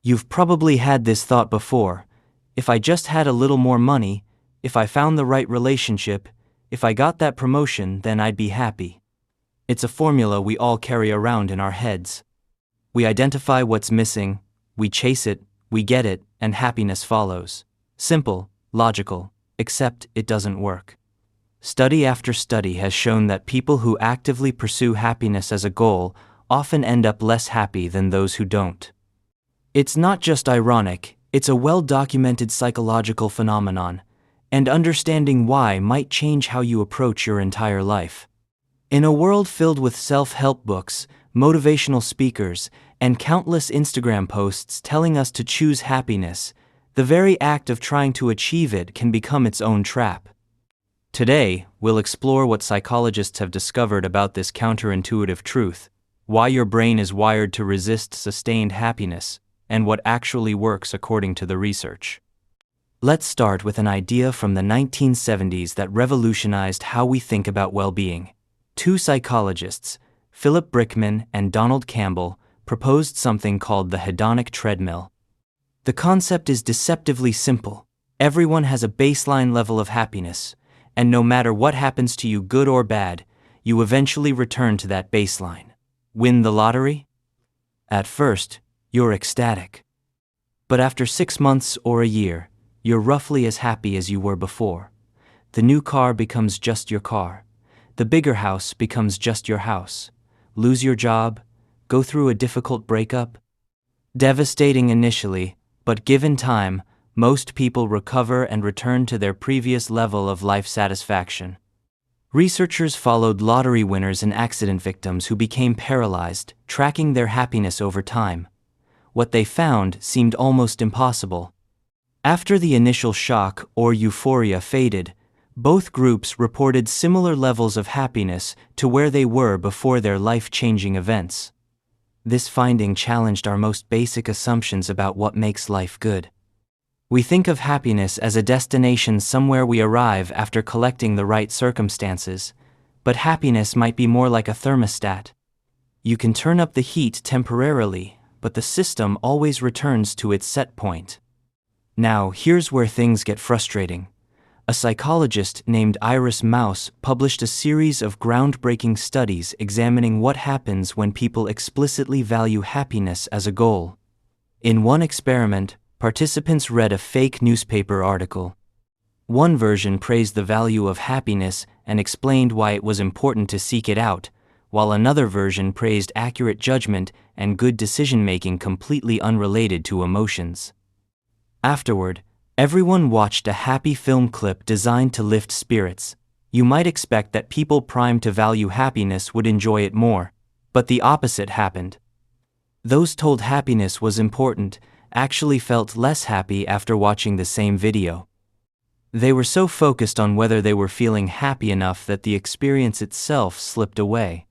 You've probably had this thought before. If I just had a little more money, if I found the right relationship, if I got that promotion, then I'd be happy. It's a formula we all carry around in our heads. We identify what's missing, we chase it, we get it, and happiness follows. Simple, logical, except it doesn't work. Study after study has shown that people who actively pursue happiness as a goal often end up less happy than those who don't. It's not just ironic, it's a well-documented psychological phenomenon, and understanding why might change how you approach your entire life. In a world filled with self-help books, motivational speakers, and countless Instagram posts telling us to choose happiness, the very act of trying to achieve it can become its own trap. Today, we'll explore what psychologists have discovered about this counterintuitive truth, why your brain is wired to resist sustained happiness, and what actually works according to the research. Let's start with an idea from the 1970s that revolutionized how we think about well-being. Two psychologists, Philip Brickman and Donald Campbell, proposed something called the hedonic treadmill. The concept is deceptively simple. Everyone has a baseline level of happiness, and no matter what happens to you, good or bad, you eventually return to that baseline. Win the lottery? At first, you're ecstatic. But after 6 months or a year, you're roughly as happy as you were before. The new car becomes just your car. The bigger house becomes just your house. Lose your job, go through a difficult breakup. Devastating initially, but given time, most people recover and return to their previous level of life satisfaction. Researchers followed lottery winners and accident victims who became paralyzed, tracking their happiness over time. What they found seemed almost impossible. After the initial shock or euphoria faded, both groups reported similar levels of happiness to where they were before their life-changing events. This finding challenged our most basic assumptions about what makes life good. We think of happiness as a destination somewhere we arrive after collecting the right circumstances, but happiness might be more like a thermostat. You can turn up the heat temporarily, but the system always returns to its set point. Now, here's where things get frustrating. A psychologist named Iris Mouse published a series of groundbreaking studies examining what happens when people explicitly value happiness as a goal. In one experiment, participants read a fake newspaper article. One version praised the value of happiness and explained why it was important to seek it out, while another version praised accurate judgment and good decision-making completely unrelated to emotions. Afterward, everyone watched a happy film clip designed to lift spirits. You might expect that people primed to value happiness would enjoy it more, but the opposite happened. Those told happiness was important actually felt less happy after watching the same video. They were so focused on whether they were feeling happy enough that the experience itself slipped away.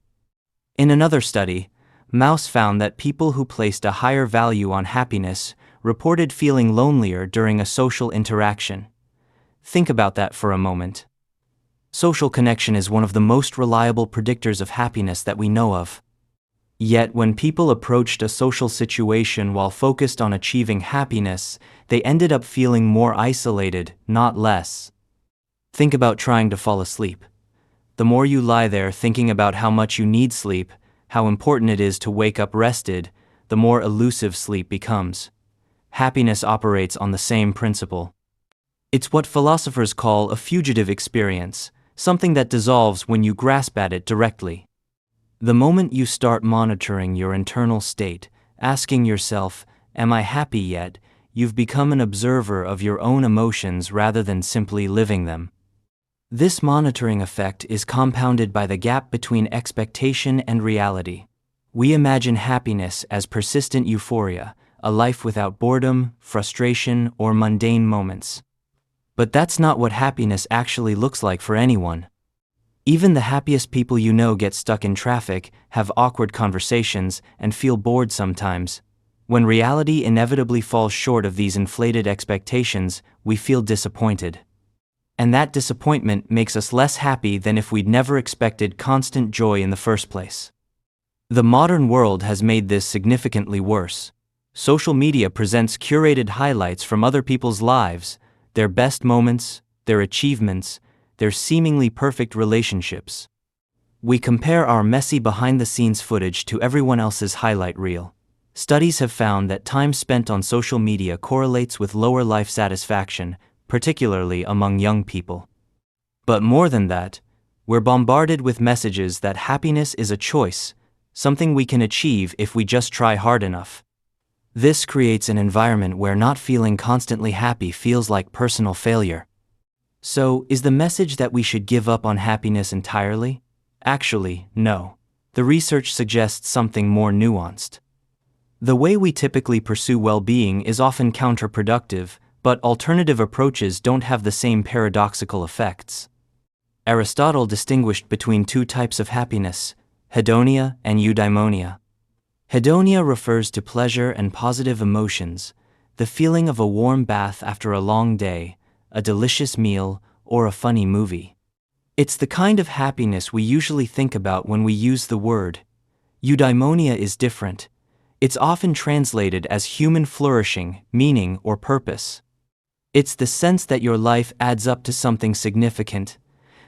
In another study, Mouse found that people who placed a higher value on happiness reported feeling lonelier during a social interaction. Think about that for a moment. Social connection is one of the most reliable predictors of happiness that we know of. Yet when people approached a social situation while focused on achieving happiness, they ended up feeling more isolated, not less. Think about trying to fall asleep. The more you lie there thinking about how much you need sleep, how important it is to wake up rested, the more elusive sleep becomes. Happiness operates on the same principle. It's what philosophers call a fugitive experience, something that dissolves when you grasp at it directly. The moment you start monitoring your internal state, asking yourself, "Am I happy yet?" you've become an observer of your own emotions rather than simply living them. This monitoring effect is compounded by the gap between expectation and reality. We imagine happiness as persistent euphoria, a life without boredom, frustration, or mundane moments. But that's not what happiness actually looks like for anyone. Even the happiest people you know get stuck in traffic, have awkward conversations, and feel bored sometimes. When reality inevitably falls short of these inflated expectations, we feel disappointed. And that disappointment makes us less happy than if we'd never expected constant joy in the first place. The modern world has made this significantly worse. Social media presents curated highlights from other people's lives, their best moments, their achievements, their seemingly perfect relationships. We compare our messy behind-the-scenes footage to everyone else's highlight reel. Studies have found that time spent on social media correlates with lower life satisfaction, particularly among young people. But more than that, we're bombarded with messages that happiness is a choice, something we can achieve if we just try hard enough. This creates an environment where not feeling constantly happy feels like personal failure. So, is the message that we should give up on happiness entirely? Actually, no. The research suggests something more nuanced. The way we typically pursue well-being is often counterproductive, but alternative approaches don't have the same paradoxical effects. Aristotle distinguished between two types of happiness, hedonia and eudaimonia. Hedonia refers to pleasure and positive emotions, the feeling of a warm bath after a long day, a delicious meal, or a funny movie. It's the kind of happiness we usually think about when we use the word. Eudaimonia is different. It's often translated as human flourishing, meaning, or purpose. It's the sense that your life adds up to something significant,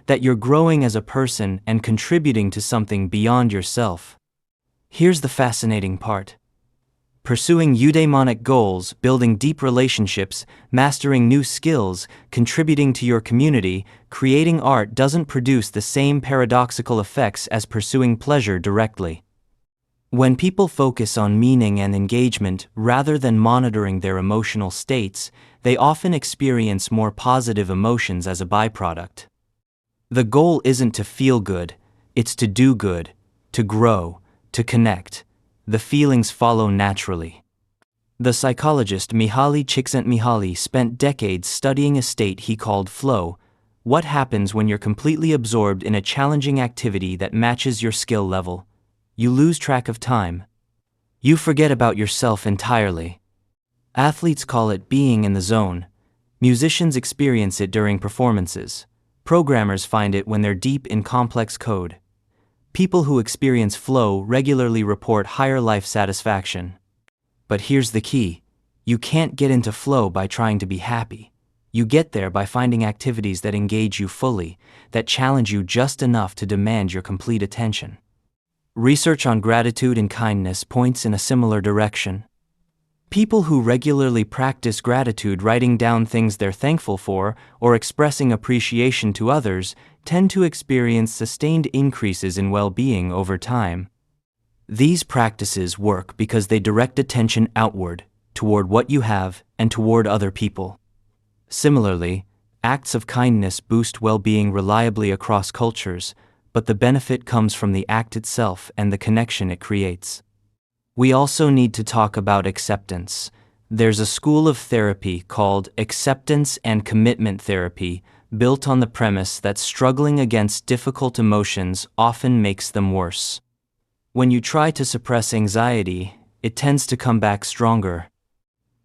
that you're growing as a person and contributing to something beyond yourself. Here's the fascinating part. Pursuing eudaimonic goals, building deep relationships, mastering new skills, contributing to your community, creating art doesn't produce the same paradoxical effects as pursuing pleasure directly. When people focus on meaning and engagement rather than monitoring their emotional states, they often experience more positive emotions as a byproduct. The goal isn't to feel good, it's to do good, to grow, to connect. The feelings follow naturally. The psychologist Mihaly Csikszentmihalyi spent decades studying a state he called flow. What happens when you're completely absorbed in a challenging activity that matches your skill level? You lose track of time. You forget about yourself entirely. Athletes call it being in the zone. Musicians experience it during performances. Programmers find it when they're deep in complex code. People who experience flow regularly report higher life satisfaction. But here's the key. You can't get into flow by trying to be happy. You get there by finding activities that engage you fully, that challenge you just enough to demand your complete attention. Research on gratitude and kindness points in a similar direction. People who regularly practice gratitude, writing down things they're thankful for, or expressing appreciation to others, tend to experience sustained increases in well-being over time. These practices work because they direct attention outward, toward what you have, and toward other people. Similarly, acts of kindness boost well-being reliably across cultures, but the benefit comes from the act itself and the connection it creates. We also need to talk about acceptance. There's a school of therapy called acceptance and commitment therapy, built on the premise that struggling against difficult emotions often makes them worse. When you try to suppress anxiety, it tends to come back stronger.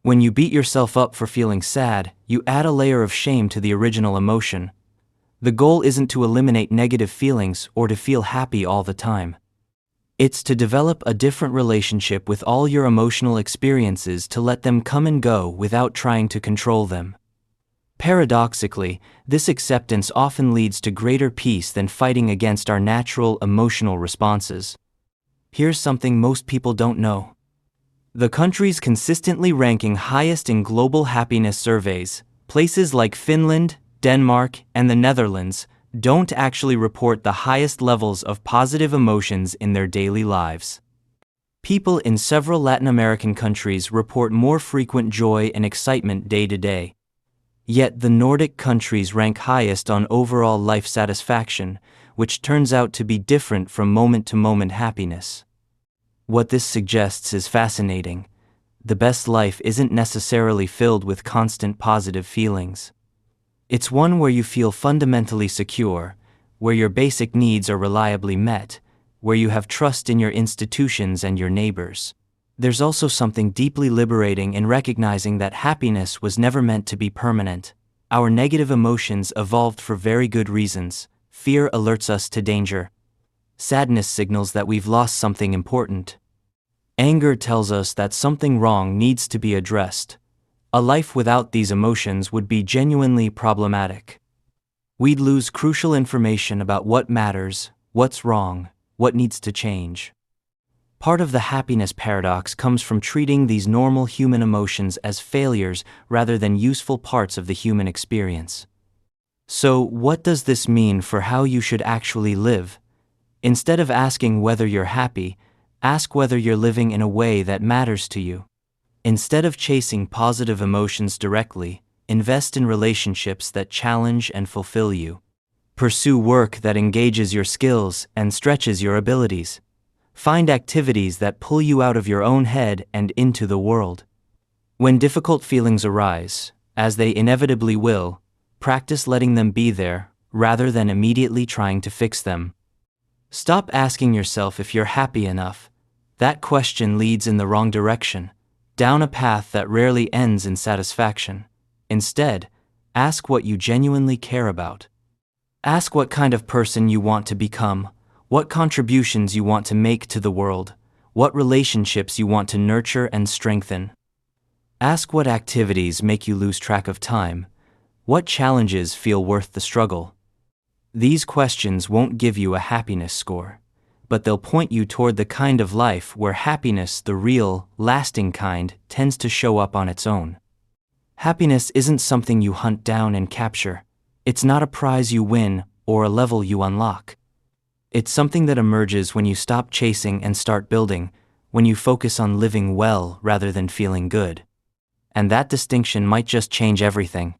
When you beat yourself up for feeling sad, you add a layer of shame to the original emotion. The goal isn't to eliminate negative feelings or to feel happy all the time. It's to develop a different relationship with all your emotional experiences, to let them come and go without trying to control them. Paradoxically, this acceptance often leads to greater peace than fighting against our natural emotional responses. Here's something most people don't know. The countries consistently ranking highest in global happiness surveys, places like Finland, Denmark, and the Netherlands, don't actually report the highest levels of positive emotions in their daily lives. People in several Latin American countries report more frequent joy and excitement day to day. Yet the Nordic countries rank highest on overall life satisfaction, which turns out to be different from moment-to-moment happiness. What this suggests is fascinating. The best life isn't necessarily filled with constant positive feelings. It's one where you feel fundamentally secure, where your basic needs are reliably met, where you have trust in your institutions and your neighbors. There's also something deeply liberating in recognizing that happiness was never meant to be permanent. Our negative emotions evolved for very good reasons. Fear alerts us to danger. Sadness signals that we've lost something important. Anger tells us that something wrong needs to be addressed. A life without these emotions would be genuinely problematic. We'd lose crucial information about what matters, what's wrong, what needs to change. Part of the happiness paradox comes from treating these normal human emotions as failures rather than useful parts of the human experience. So, what does this mean for how you should actually live? Instead of asking whether you're happy, ask whether you're living in a way that matters to you. Instead of chasing positive emotions directly, invest in relationships that challenge and fulfill you. Pursue work that engages your skills and stretches your abilities. Find activities that pull you out of your own head and into the world. When difficult feelings arise, as they inevitably will, practice letting them be there, rather than immediately trying to fix them. Stop asking yourself if you're happy enough. That question leads in the wrong direction, down a path that rarely ends in satisfaction. Instead, ask what you genuinely care about. Ask what kind of person you want to become, what contributions you want to make to the world, what relationships you want to nurture and strengthen. Ask what activities make you lose track of time, what challenges feel worth the struggle. These questions won't give you a happiness score, but they'll point you toward the kind of life where happiness, the real, lasting kind, tends to show up on its own. Happiness isn't something you hunt down and capture. It's not a prize you win or a level you unlock. It's something that emerges when you stop chasing and start building, when you focus on living well rather than feeling good. And that distinction might just change everything.